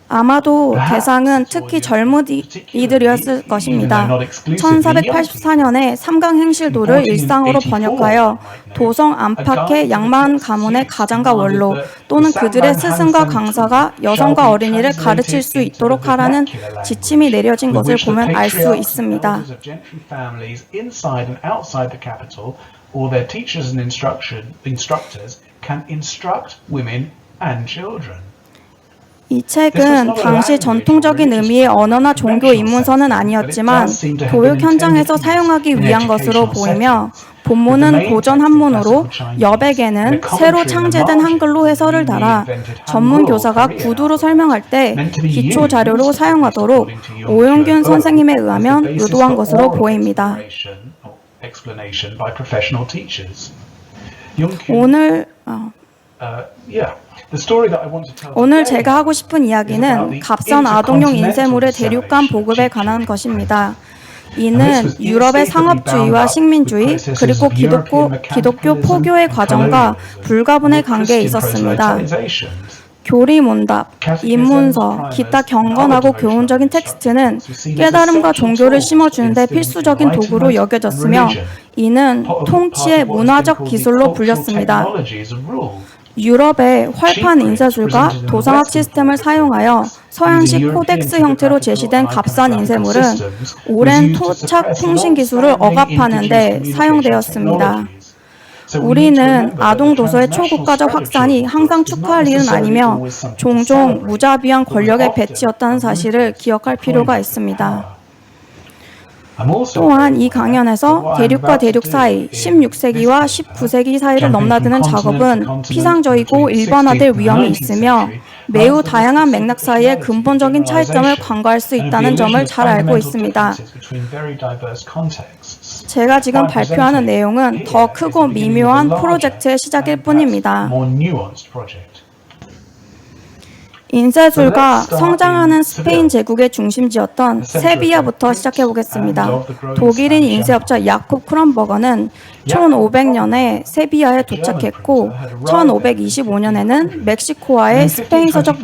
아마도 대상은 특히 젊은이들이었을 것입니다. 1484년에 삼강행실도를 일상어로 번역하여 도성 안팎의 양만 가문의 가장과 원로 또는 그들의 스승과 강사가 여성과 어린이를 가르칠 수 있도록 하라는 지침이 내려진 것을 보면 알 수 있습니다. 이 책은 당시 전통적인 의미의 언어나 종교 입문서는 아니었지만 교육 현장에서 사용하기 위한 것으로 보이며 본문은 고전 한문으로 여백에는 새로 창제된 한글로 해설을 달아 전문 교사가 구두로 설명할 때 기초 자료로 사용하도록 오용균 선생님에 의하면 유도한 것으로 보입니다. 오늘 제가 하고 싶은 이야기는 값싼 아동용 인쇄물의 대륙간 보급에 관한 것입니다. 이는 유럽의 상업주의와 식민주의 그리고 기독교 포교의 과정과 불가분의 관계에 있었습니다. 교리문답, 입문서, 기타 경건하고 교훈적인 텍스트는 깨달음과 종교를 심어주는 데 필수적인 도구로 여겨졌으며 이는 통치의 문화적 기술로 불렸습니다. 유럽의 활판 인쇄술과 도상학 시스템을 사용하여 서양식 코덱스 형태로 제시된 값싼 인쇄물은 오랜 토착 통신 기술을 억압하는 데 사용되었습니다. 우리는 아동 도서의 초국가적 확산이 항상 축하할 일은 아니며 종종 무자비한 권력의 배치였다는 사실을 기억할 필요가 있습니다. 또한 이 강연에서 대륙과 대륙 사이 16세기와 19세기 사이를 넘나드는 작업은 피상적이고 일반화될 위험이 있으며 매우 다양한 맥락 사이의 근본적인 차이점을 간과할 수 있다는 점을 잘 알고 있습니다. 제가 지금 발표하는 내용은 더 크고 미묘한 프로젝트의 시작일 뿐입니다. 인쇄술가 성장하는 스페인 제국의 중심지였던 세비야부터 시작해보겠습니다. 독일인 인쇄업자 야콥 크롬버거는 1500년에 세비야에 도착했고 1525년에는 멕시코와의 스페인 서적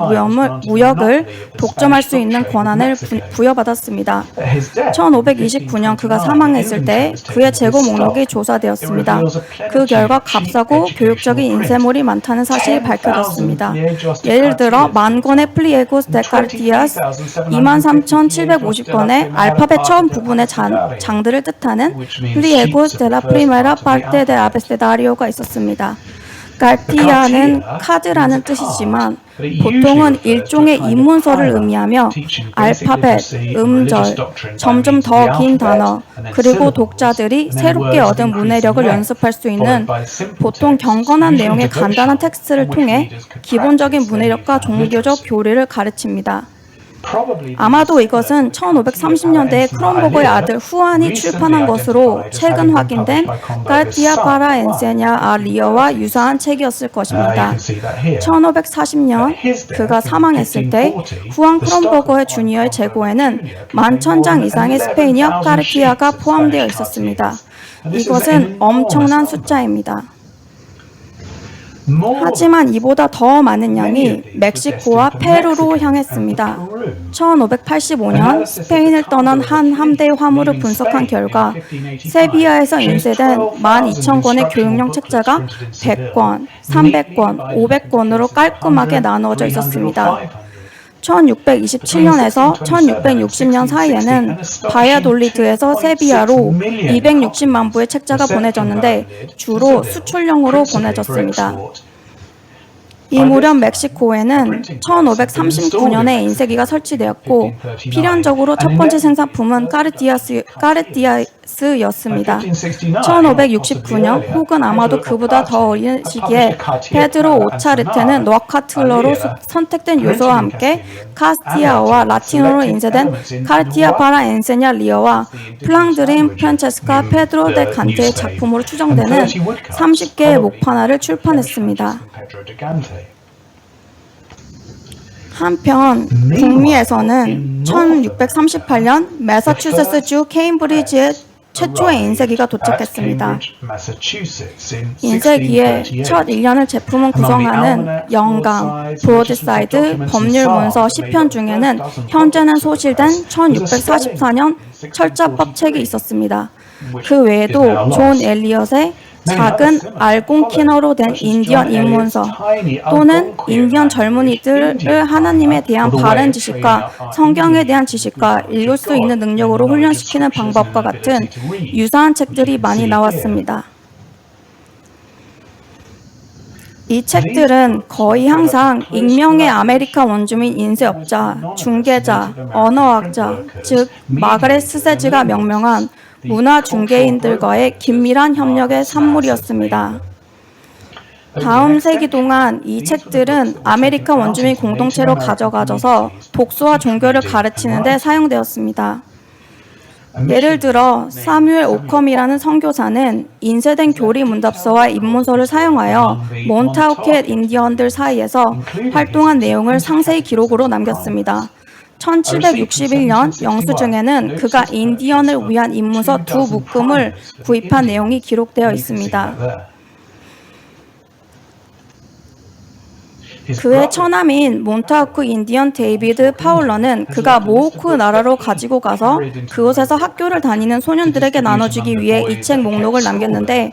무역을 독점할 수 있는 권한을 부여받았습니다. 1529년 그가 사망했을 때 그의 재고 목록이 조사되었습니다. 그 결과 값싸고 교육적인 인쇄물이 많다는 사실이 밝혀졌습니다. 예를 들어 10,000권의 플리에고스 데카르티아스, 23,750권의 알파벳 처음 부분의 장들을 뜻하는 플리에고스 데라 프리메라 파르테 데 아베세다리오가 있었습니다. 갈티아는 카드라는 뜻이지만 보통은 일종의 입문서를 의미하며 알파벳, 음절, 점점 더 긴 단어, 그리고 독자들이 새롭게 얻은 문해력을 연습할 수 있는 보통 경건한 내용의 간단한 텍스트를 통해 기본적인 문해력과 종교적 교리를 가르칩니다. 아마도 이것은 1530년대에 크롬버거의 아들 후안이 출판한 것으로 최근 확인된 가르티아 파라 엔세냐 아 리어와 유사한 책이었을 것입니다. 1540년 그가 사망했을 때 후안 크롬버거의 주니어의 재고에는 11,000장 이상의 스페인어 가르티아가 포함되어 있었습니다. 이것은 엄청난 숫자입니다. 하지만 이보다 더 많은 양이 멕시코와 페루로 향했습니다. 1585년 스페인을 떠난 한 함대의 화물을 분석한 결과 세비야에서 인쇄된 12,000권의 교육용 책자가 100권, 300권, 500권으로 깔끔하게 나누어져 있었습니다. 1627년에서 1660년 사이에는 바야돌리드에서 세비야로 260만 부의 책자가 보내졌는데 주로 수출용으로 보내졌습니다. 이 무렵 멕시코에는 1539년에 인쇄기가 설치되었고 필연적으로 첫 번째 생산품은 까르띠아스였습니다. 1569년 혹은 아마도 그보다 더 어린 시기에 페드로 오차르테는 노아카틀러로 선택된 요소와 함께 카스티아어와 라틴어로 인쇄된 카르티아 파라 엔세냐 리어와 플랑드린 프란체스카 페드로 데 칸테의 작품으로 추정되는 30개의 목판화를 출판했습니다. 한편 북미에서는 1638년 매사추세츠주 케임브리지에 최초의 인쇄기가 도착했습니다. 인쇄기의 첫 1년을 제품은 구성하는 영강, 브로드사이드, 법률문서, 시편 중에는 현재는 소실된 1644년 철자법 책이 있었습니다. 그 외에도 존 엘리엇의 작은 알곤키너로 된 인디언 입문서 또는 인디언 젊은이들을 하나님에 대한 바른 지식과 성경에 대한 지식과 읽을 수 있는 능력으로 훈련시키는 방법과 같은 유사한 책들이 많이 나왔습니다. 이 책들은 거의 항상 익명의 아메리카 원주민 인쇄업자, 중개자, 언어학자, 즉 마가렛 스세즈가 명명한 문화 중개인들과의 긴밀한 협력의 산물이었습니다. 다음 세기 동안 이 책들은 아메리카 원주민 공동체로 가져가져서 독서와 종교를 가르치는 데 사용되었습니다. 예를 들어 사뮤엘 오컴이라는 선교사는 인쇄된 교리 문답서와 입문서를 사용하여 몬타우켓 인디언들 사이에서 활동한 내용을 상세히 기록으로 남겼습니다. 1761년 영수증에는 그가 인디언을 위한 입문서 2묶음을 구입한 내용이 기록되어 있습니다. 그의 처남인 몬타우크 인디언 데이비드 파울러는 그가 모호크 나라로 가지고 가서 그곳에서 학교를 다니는 소년들에게 나눠주기 위해 이 책 목록을 남겼는데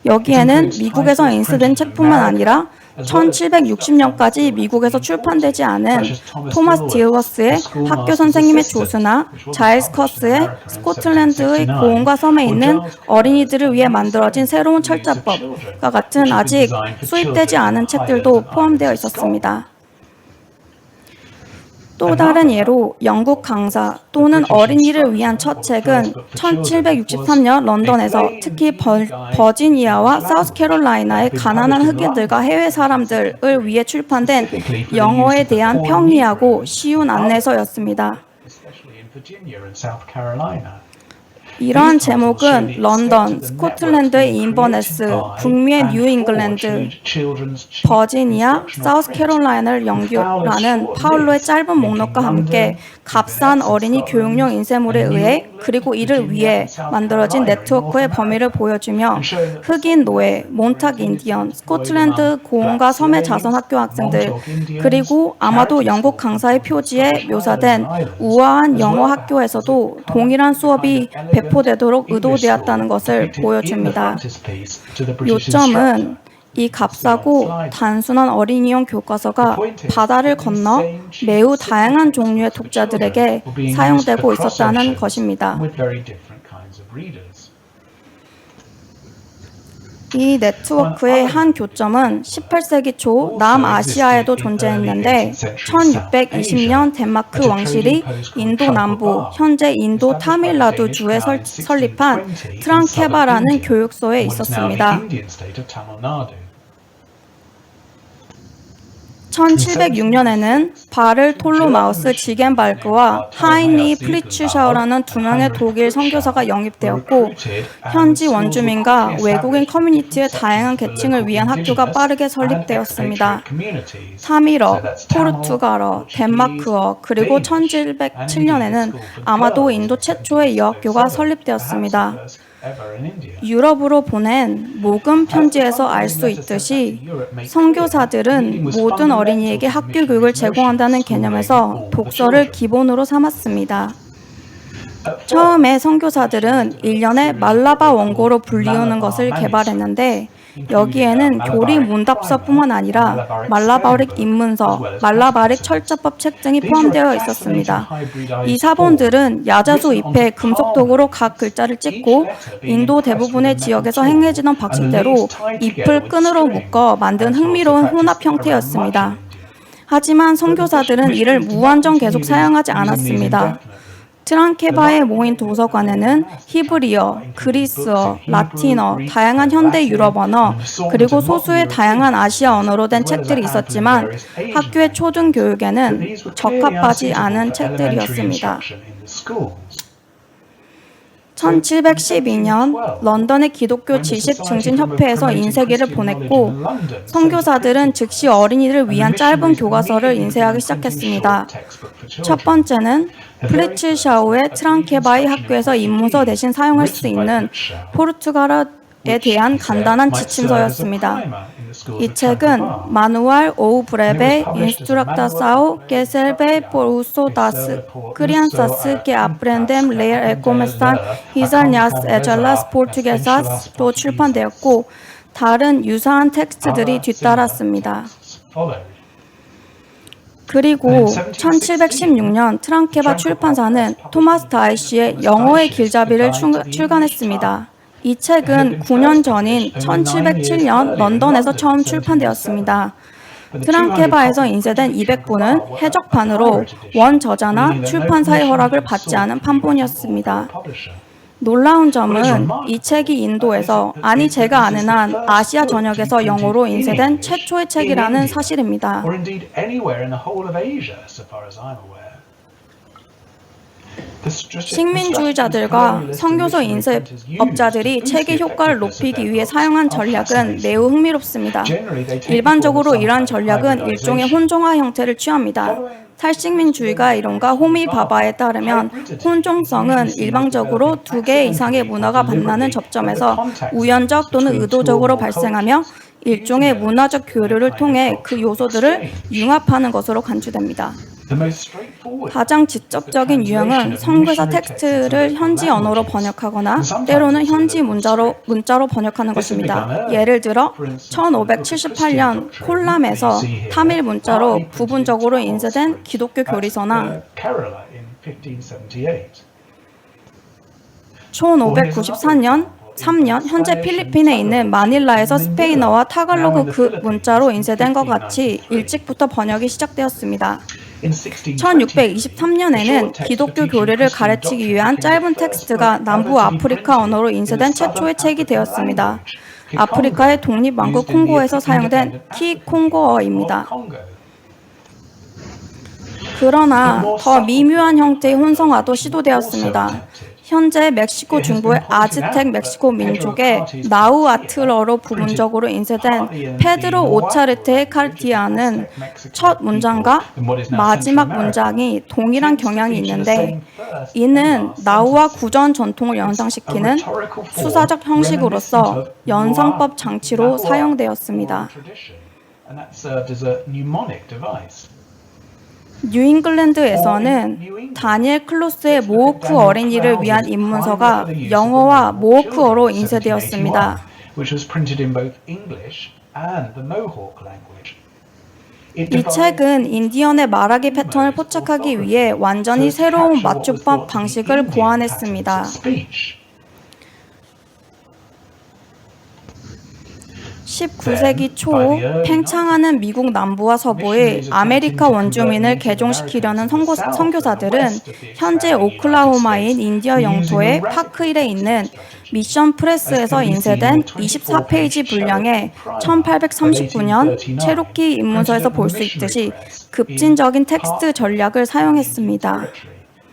여기에는 미국에서 인쇄된 책뿐만 아니라 1760년까지 미국에서 출판되지 않은 토마스 디어워스의 학교 선생님의 조수나 자일스 커스의 스코틀랜드의 고원과 섬에 있는 어린이들을 위해 만들어진 새로운 철자법과 같은 아직 수입되지 않은 책들도 포함되어 있었습니다. 또 다른 예로 영국 강사 또는 어린이를 위한 첫 책은 1763년 런던에서 특히 버지니아와 사우스캐롤라이나의 가난한 흑인들과 해외 사람들을 위해 출판된 영어에 대한 평이하고 쉬운 안내서였습니다. 이러한 제목은 런던, 스코틀랜드의 인버네스, 북미의 뉴 잉글랜드, 버지니아, 사우스캐롤라이나를 연결하는 파울로의 짧은 목록과 함께 값싼 어린이 교육용 인쇄물에 의해 그리고 이를 위해 만들어진 네트워크의 범위를 보여주며 흑인 노예, 몬탁 인디언, 스코틀랜드 고원과 섬의 자선 학교 학생들 그리고 아마도 영국 강사의 표지에 묘사된 우아한 영어 학교에서도 동일한 수업이 배포되도록 의도되었다는 것을 보여줍니다. 요점은 이 값싸고 단순한 어린이용 교과서가 바다를 건너 매우 다양한 종류의 독자들에게 사용되고 있었다는 것입니다. 이 네트워크의 한 교점은 18세기 초 남아시아에도 존재했는데 1620년 덴마크 왕실이 인도 남부, 현재 인도 타밀나두주에 설립한 트랑케바라는 교육소에 있었습니다. 1706년에는 바를 톨로마우스 지겐발그와 하이니 프리츠샤우라는 두 명의 독일 선교사가 영입되었고 현지 원주민과 외국인 커뮤니티의 다양한 계층을 위한 학교가 빠르게 설립되었습니다. 타밀어, 포르투갈어, 덴마크어, 그리고 1707년에는 아마도 인도 최초의 여학교가 설립되었습니다. 유럽으로 보낸 모금 편지에서 알 수 있듯이 선교사들은 모든 어린이에게 학교 교육을 제공한다는 개념에서 독서를 기본으로 삼았습니다. 처음에 선교사들은 1년에 말라바 원고로 불리우는 것을 개발했는데 여기에는 교리 문답서뿐만 아니라 말라바릭 입문서, 말라바릭 철자법 책 등이 포함되어 있었습니다. 이 사본들은 야자수 잎에 금속 도구로 각 글자를 찍고 인도 대부분의 지역에서 행해지던 방식대로 잎을 끈으로 묶어 만든 흥미로운 혼합 형태였습니다. 하지만 선교사들은 이를 무한정 계속 사용하지 않았습니다. 트랑케바에 모인 도서관에는 히브리어, 그리스어, 라틴어, 다양한 현대 유럽 언어, 그리고 소수의 다양한 아시아 언어로 된 책들이 있었지만 학교의 초등 교육에는 적합하지 않은 책들이었습니다. 1712년 런던의 기독교 지식 증진 협회에서 인쇄기를 보냈고 선교사들은 즉시 어린이를 위한 짧은 교과서를 인쇄하기 시작했습니다. 첫 번째는 프리츠샤우의 트랑케바이 학교에서 입문서 대신 사용할 수 있는 포르투갈어에 대한 간단한 지침서였습니다. 이 책은 마누알 오우 브레베 인스트럭타사우 que serve por uso das crianças que aprendem ler e começar hisar nas escolas portuguesas로 출판되었고 다른 유사한 텍스트들이 뒤따랐습니다. 그리고 1716년 트랑케바 출판사는 토마스 다이시의 영어의 길잡이를 출간했습니다. 이 책은 9년 전인 1707년 런던에서 처음 출판되었습니다. 트랑케바에서 인쇄된 200부는 해적판으로 원저자나 출판사의 허락을 받지 않은 판본이었습니다. 놀라운 점은 이 책이 인도에서, 아니 제가 아는 한 아시아 전역에서 영어로 인쇄된 최초의 책이라는 사실입니다. 식민주의자들과 선교소 인쇄업자들이 책의 효과를 높이기 위해 사용한 전략은 매우 흥미롭습니다. 일반적으로 이러한 전략은 일종의 혼종화 형태를 취합니다. 탈식민주의가 이론가 호미 바바에 따르면 혼종성은 일방적으로 2개 이상의 문화가 만나는 접점에서 우연적 또는 의도적으로 발생하며 일종의 문화적 교류를 통해 그 요소들을 융합하는 것으로 간주됩니다. 가장 직접적인 유형은 선교사 텍스트를 현지 언어로 번역하거나 때로는 현지 문자로 번역하는 것입니다. 예를 들어 1578년 콜람에서 타밀 문자로 부분적으로 인쇄된 기독교 교리서나 1594년 3년 현재 필리핀에 있는 마닐라에서 스페인어와 타갈로그 그 문자로 인쇄된 것 같이 일찍부터 번역이 시작되었습니다. 1623년에는 기독교 교리를 가르치기 위한 짧은 텍스트가 남부 아프리카 언어로 인쇄된 최초의 책이 되었습니다. 아프리카의 독립왕국 콩고에서 사용된 키콩고어입니다. 그러나 더 미묘한 형태의 혼성화도 시도되었습니다. 현재 멕시코 중부의 아즈텍 멕시코 민족의 나우아틀어로 부분적으로 인쇄된 페드로 오차르테의 카르티아는 첫 문장과 마지막 문장이 동일한 경향이 있는데 이는 나우아 구전 전통을 연상시키는 수사적 형식으로서 연상법 장치로 사용되었습니다. 뉴잉글랜드에서는 다니엘 클로스의 모호크 어린이를 위한 입문서가 영어와 모호크어로 인쇄되었습니다. 이 책은 인디언의 말하기 패턴을 포착하기 위해 완전히 새로운 맞춤법 방식을 고안했습니다. 19세기 초 팽창하는 미국 남부와 서부의 아메리카 원주민을 개종시키려는 선교사들은 현재 오클라호마인 인디어 영토의 파크힐에 있는 미션 프레스에서 인쇄된 24페이지 분량의 1839년 체로키 입문서에서 볼 수 있듯이 급진적인 텍스트 전략을 사용했습니다.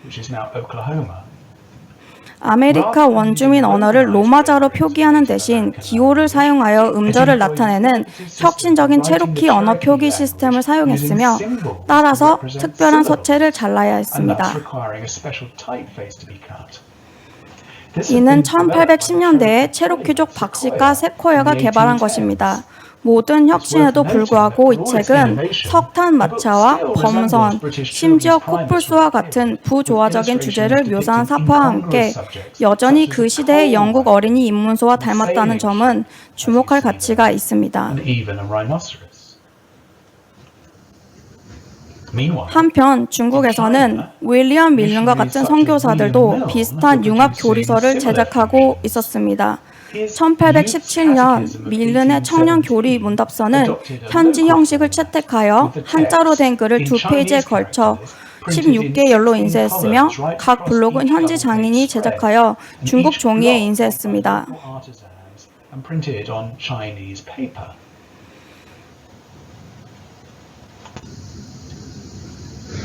which is now Oklahoma. 아메리카 원주민 언어를 로마자로 표기하는 대신 기호를 사용하여 음절을 나타내는 혁신적인 체로키 언어 표기 시스템을 사용했으며 따라서 특별한 서체를 잘라야 And 했습니다. that's requiring a special typeface to be cut. 이는 1810년대에 체로키족 박씨과 세코야가 개발한 것입니다. 모든 혁신에도 불구하고 이 책은 석탄 마차와 범선, 심지어 코뿔소와 같은 부조화적인 주제를 묘사한 사파와 함께 여전히 그 시대의 영국 어린이 입문서와 닮았다는 점은 주목할 가치가 있습니다. And even a rhinoceros. Meanwhile, 한편 중국에서는 윌리엄 밀른과 같은 선교사들도 비슷한 융합 교리서를 제작하고 있었습니다. 1817년 밀른의 청년 교리 문답서는 현지 형식을 채택하여 한자로 된 글을 2페이지에 걸쳐 16개 열로 인쇄했으며 각 블록은 현지 장인이 제작하여 중국 종이에 인쇄했습니다. artisans and printed on Chinese paper.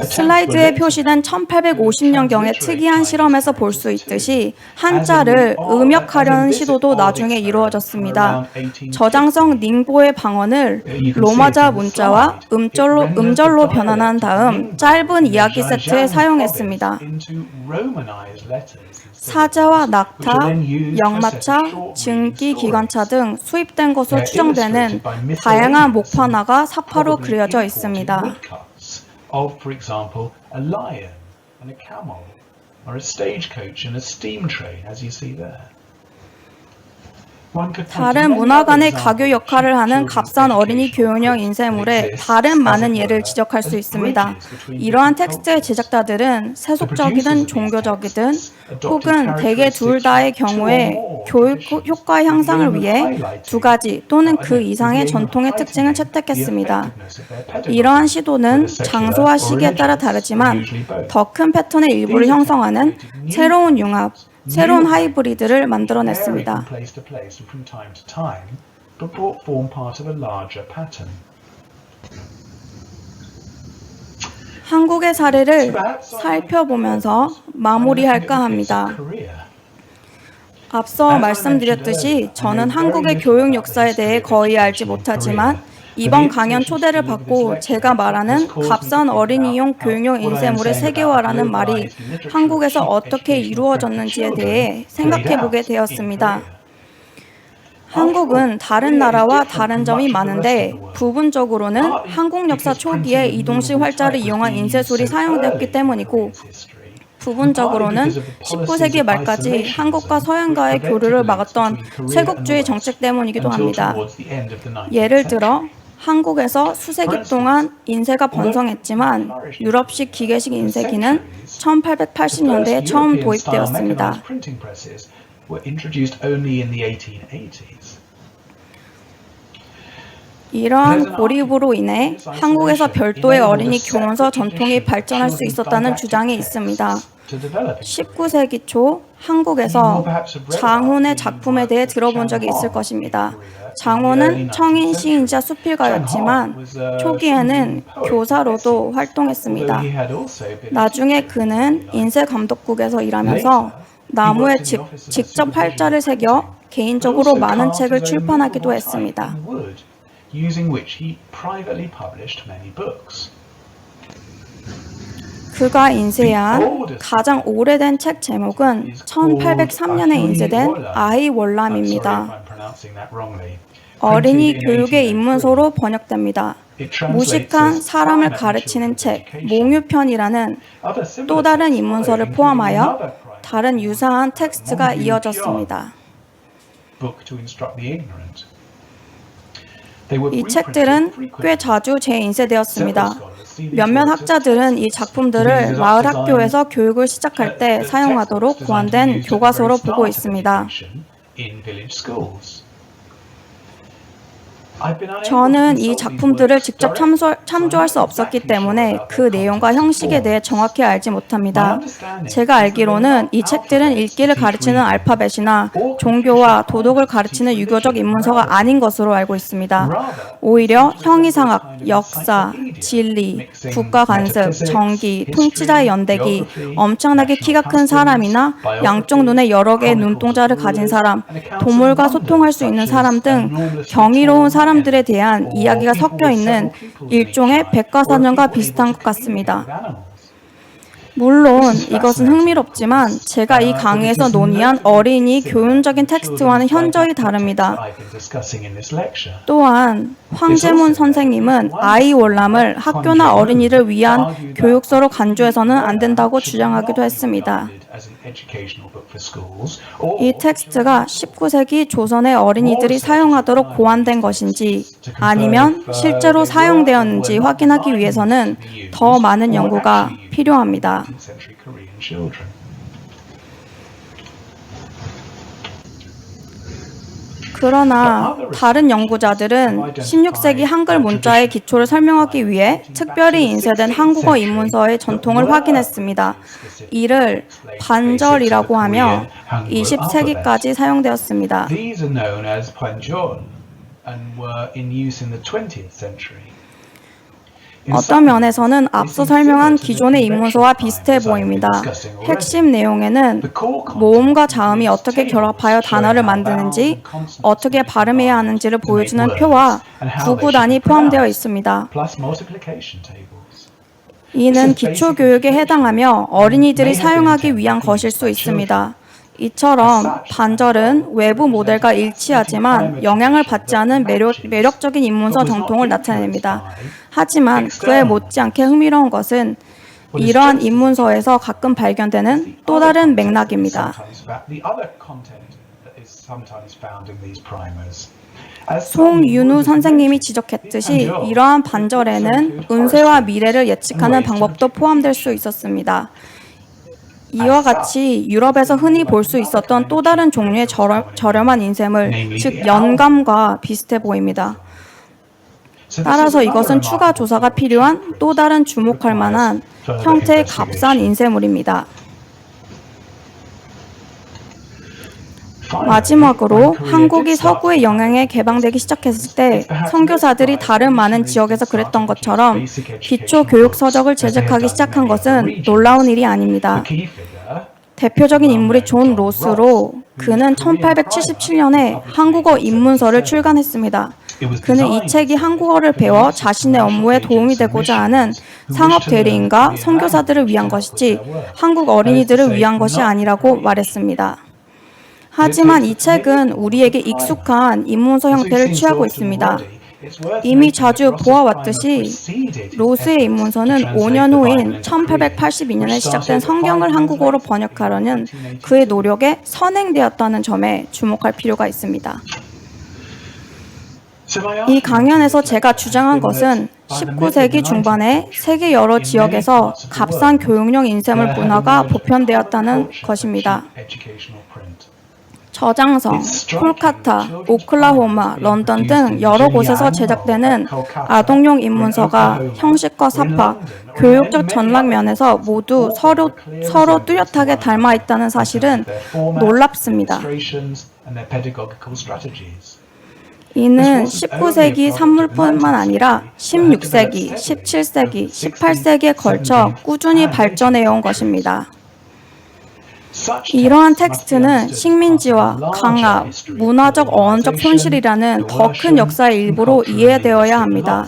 슬라이드에 표시된 1850년경의 특이한 실험에서 볼 수 있듯이 한자를 음역하려는 시도도 나중에 이루어졌습니다. 저장성 닝보의 방언을 로마자 문자와 음절로 변환한 다음 짧은 이야기 세트에 사용했습니다. Into Romanized letters. 사자와 낙타, 역마차, 증기 기관차 등 수입된 것으로 추정되는 다양한 목판화가 사파로 그려져 있습니다. Of, for example, a lion and a camel, or a stagecoach and a steam train, as you see there. 다른 문화관의 가교 역할을 하는 값싼 어린이 교훈형 인쇄물의 다른 많은 예를 지적할 수 있습니다. 이러한 텍스트의 제작자들은 세속적이든 종교적이든 혹은 대개 둘 다의 경우에 교육 효과 향상을 위해 두 가지 또는 그 이상의 전통의 특징을 채택했습니다. 이러한 시도는 장소와 시기에 따라 다르지만 더 큰 패턴의 일부를 형성하는 새로운 융합, 새로운 하이브리드를 만들어냈습니다. Place to place and from time to time, but form part of a larger pattern. 한국의 사례를 살펴보면서 마무리할까 합니다. Korea. 앞서 말씀드렸듯이 저는 한국의 교육 역사에 대해 거의 알지 못하지만 이번 강연 초대를 받고 제가 말하는 값싼 어린이용 교육용 인쇄물의 세계화라는 말이 한국에서 어떻게 이루어졌는지에 대해 생각해보게 되었습니다. 한국은 다른 나라와 다른 점이 많은데 부분적으로는 한국 역사 초기에 이동식 활자를 이용한 인쇄술이 사용되었기 때문이고 부분적으로는 19세기 말까지 한국과 서양과의 교류를 막았던 쇄국주의 정책 때문이기도 합니다. 예를 들어 한국에서 수세기 동안 인쇄가 번성했지만 유럽식 기계식 인쇄기는 1880년대에 처음 도입되었습니다. 이러한 고립으로 인해 한국에서 별도의 어린이 교문서 전통이 발전할 수 있었다는 주장이 있습니다. 19세기 초 한국에서 장훈의 작품에 대해 들어본 적이 있을 것입니다. 장훈은 청인 시인자 수필가였지만 초기에는 교사로도 활동했습니다. 나중에 그는 인쇄감독국에서 일하면서 나무에 직접 활자를 새겨 개인적으로 많은 책을 출판하기도 했습니다. Using which he privately published many books. 그가 인쇄한 가장 오래된 책 제목은 1803년에 인쇄된 아이 월람입니다. 어린이 교육의 입문서로 번역됩니다. 무식한 사람을 가르치는 책, 몽유편이라는 또 다른 입문서를 포함하여 다른 유사한 텍스트가 이어졌습니다. 이 책들은 꽤 자주 재인쇄되었습니다. 몇몇 학자들은 이 작품들을 마을 학교에서 교육을 시작할 때 사용하도록 고안된 교과서로 보고 있습니다. 저는 이 작품들을 직접 참조할 수 없었기 때문에 그 내용과 형식에 대해 정확히 알지 못합니다. 제가 알기로는 이 책들은 읽기를 가르치는 알파벳이나 종교와 도덕을 가르치는 유교적 인문서가 아닌 것으로 알고 있습니다. 오히려 형이상학, 역사, 진리, 국가 관습, 정기, 통치자의 연대기, 엄청나게 키가 큰 사람이나 양쪽 눈에 여러 개의 눈동자를 가진 사람, 동물과 소통할 수 있는 사람 등 경이로운 사람들에 대한 이야기가 섞여 있는 일종의 백과사전과 비슷한 것 같습니다. 물론 이것은 흥미롭지만 제가 이 강의에서 논의한 어린이 교훈적인 텍스트와는 현저히 다릅니다. 또한 황재문 선생님은 아이 월남을 학교나 어린이를 위한 교육서로 간주해서는 안 된다고 주장하기도 했습니다. 이 텍스트가 19세기 조선의 어린이들이 사용하도록 고안된 것인지 아니면 실제로 사용되었는지 확인하기 위해서는 더 많은 연구가 필요합니다. 그러나 다른 연구자들은 16세기 한글 문자의 기초를 설명하기 위해 특별히 인쇄된 한국어 인문서의 전통을 확인했습니다. 이를 반절이라고 하며 20세기까지 사용되었습니다. These are known as Panjol and were in use in the 20th century. 어떤 면에서는 앞서 설명한 기존의 인문서와 비슷해 보입니다. 핵심 내용에는 모음과 자음이 어떻게 결합하여 단어를 만드는지, 어떻게 발음해야 하는지를 보여주는 표와 구구단이 포함되어 있습니다. 이는 기초교육에 해당하며 어린이들이 사용하기 위한 것일 수 있습니다. 이처럼 반절은 외부 모델과 일치하지만 영향을 받지 않은 매력적인 인문서 정통을 나타냅니다. 하지만 그에 못지않게 흥미로운 것은 이러한 인문서에서 가끔 발견되는 또 다른 맥락입니다. 송윤우 선생님이 지적했듯이 이러한 반절에는 운세와 미래를 예측하는 방법도 포함될 수 있었습니다. 이와 같이 유럽에서 흔히 볼 수 있었던 또 다른 종류의 저렴한 인쇄물, 즉 연감과 비슷해 보입니다. 따라서 이것은 추가 조사가 필요한 또 다른 주목할 만한 형태의 값싼 인쇄물입니다. 마지막으로 한국이 서구의 영향에 개방되기 시작했을 때 선교사들이 다른 많은 지역에서 그랬던 것처럼 기초 교육 서적을 제작하기 시작한 것은 놀라운 일이 아닙니다. 대표적인 인물이 존 로스로 그는 1877년에 한국어 입문서를 출간했습니다. 그는 이 책이 한국어를 배워 자신의 업무에 도움이 되고자 하는 상업 대리인과 선교사들을 위한 것이지 한국 어린이들을 위한 것이 아니라고 말했습니다. 하지만 이 책은 우리에게 익숙한 입문서 형태를 취하고 있습니다. 이미 자주 보아왔듯이 로스의 입문서는 5년 후인 1882년에 시작된 성경을 한국어로 번역하려는 그의 노력에 선행되었다는 점에 주목할 필요가 있습니다. 이 강연에서 제가 주장한 것은 19세기 중반에 세계 여러 지역에서 값싼 교육용 인쇄물 문화가 보편되었다는 것입니다. 저장성, 콜카타, 오클라호마, 런던 등 여러 곳에서 제작되는 아동용 입문서가 형식과 사파, 교육적 전략 면에서 모두 서로 뚜렷하게 닮아 있다는 사실은 놀랍습니다. 이는 19세기 산물뿐만 아니라 16세기, 17세기, 18세기에 걸쳐 꾸준히 발전해온 것입니다. 이러한 텍스트는 식민지와 강압, 문화적 어원적 손실이라는 더 큰 역사의 일부로 이해되어야 합니다.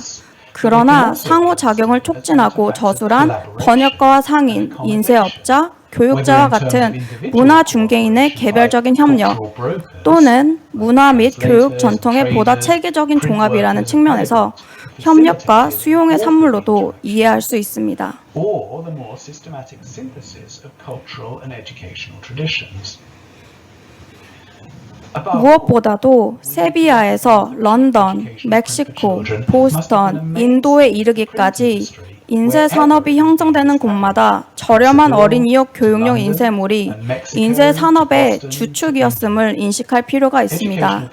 그러나 상호작용을 촉진하고 저술한 번역가와 상인, 인쇄업자, 교육자와 같은 문화 중개인의 개별적인 협력 또는 문화 및 교육 전통의 보다 체계적인 종합이라는 측면에서 협력과 수용의 산물로도 이해할 수 있습니다. 무엇보다도 세비야에서 런던, 멕시코, 보스턴, 인도에 이르기까지 인쇄 산업이 형성되는 곳마다 저렴한 어린이용 교육용 인쇄물이 인쇄 산업의 주축이었음을 인식할 필요가 있습니다.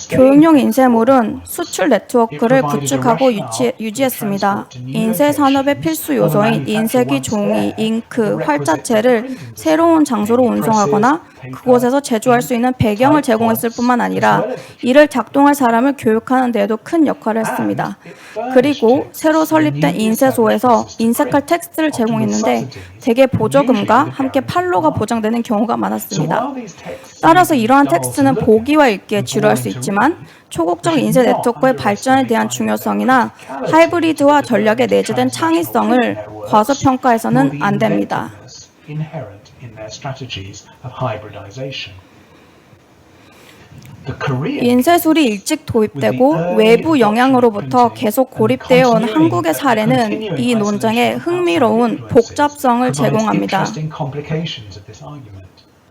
교육용 인쇄물은 수출 네트워크를 구축하고 유지했습니다. 인쇄 산업의 필수 요소인 인쇄기, 종이, 잉크, 활자체를 새로운 장소로 운송하거나 그곳에서 제조할 수 있는 배경을 제공했을 뿐만 아니라 이를 작동할 사람을 교육하는 데에도 큰 역할을 했습니다. 그리고 새로 설립된 인쇄소에서 인쇄할 텍스트를 제공했는데 대개 보조금과 함께 판로가 보장되는 경우가 많았습니다. 따라서 이러한 텍스트는 보기와 읽기에 지루할 수 있지만 초국적 인쇄 네트워크의 발전에 대한 중요성이나 하이브리드화 전략에 내재된 창의성을 과소평가해서는 안 됩니다. Inherent in their strategies of hybridization. The Korean 인쇄술이 일찍 도입되고 외부 영향으로부터 계속 고립되어 온 한국의 사례는 이 논쟁에 흥미로운 복잡성을 제공합니다.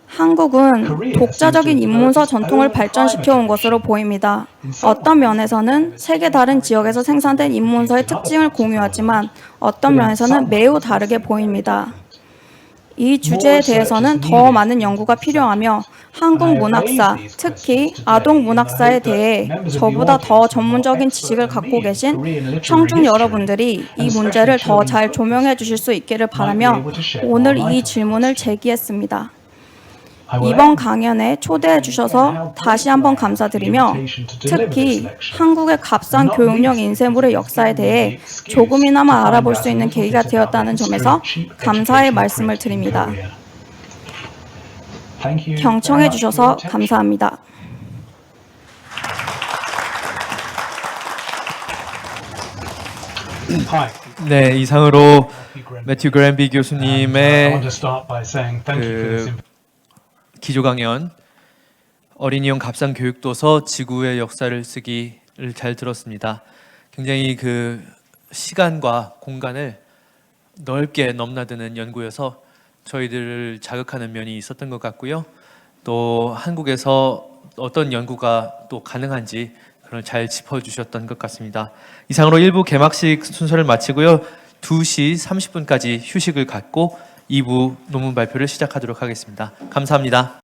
한국은 독자적인 입문서 전통을 발전시켜 온 것으로 보입니다. 어떤 면에서는 세계 다른 지역에서 생산된 입문서의 특징을 공유하지만 어떤 면에서는 매우 다르게 보입니다. 이 주제에 대해서는 더 많은 연구가 필요하며 한국 문학사, 특히 아동 문학사에 대해 저보다 더 전문적인 지식을 갖고 계신 청중 여러분들이 이 문제를 더 잘 조명해 주실 수 있기를 바라며 오늘 이 질문을 제기했습니다. 이번 강연에 초대해 주셔서 다시 한번 감사드리며 특히 한국의 값싼 교육용 인쇄물의 역사에 대해 조금이나마 알아볼 수 있는 계기가 되었다는 점에서 감사의 말씀을 드립니다. 경청해 주셔서 감사합니다. 네, 이상으로 매튜 그랜비 I 교수님의 want to start by saying thank you for this 기조 강연 어린이용 값싼 교육도서 지구의 역사를 쓰기를 잘 들었습니다. 굉장히 그 시간과 공간을 넓게 넘나드는 연구여서 저희들을 자극하는 면이 있었던 것 같고요. 또 한국에서 어떤 연구가 또 가능한지 그걸 잘 짚어주셨던 것 같습니다. 이상으로 1부 개막식 순서를 마치고요. 2시 30분까지 휴식을 갖고 2부 논문 발표를 시작하도록 하겠습니다. 감사합니다.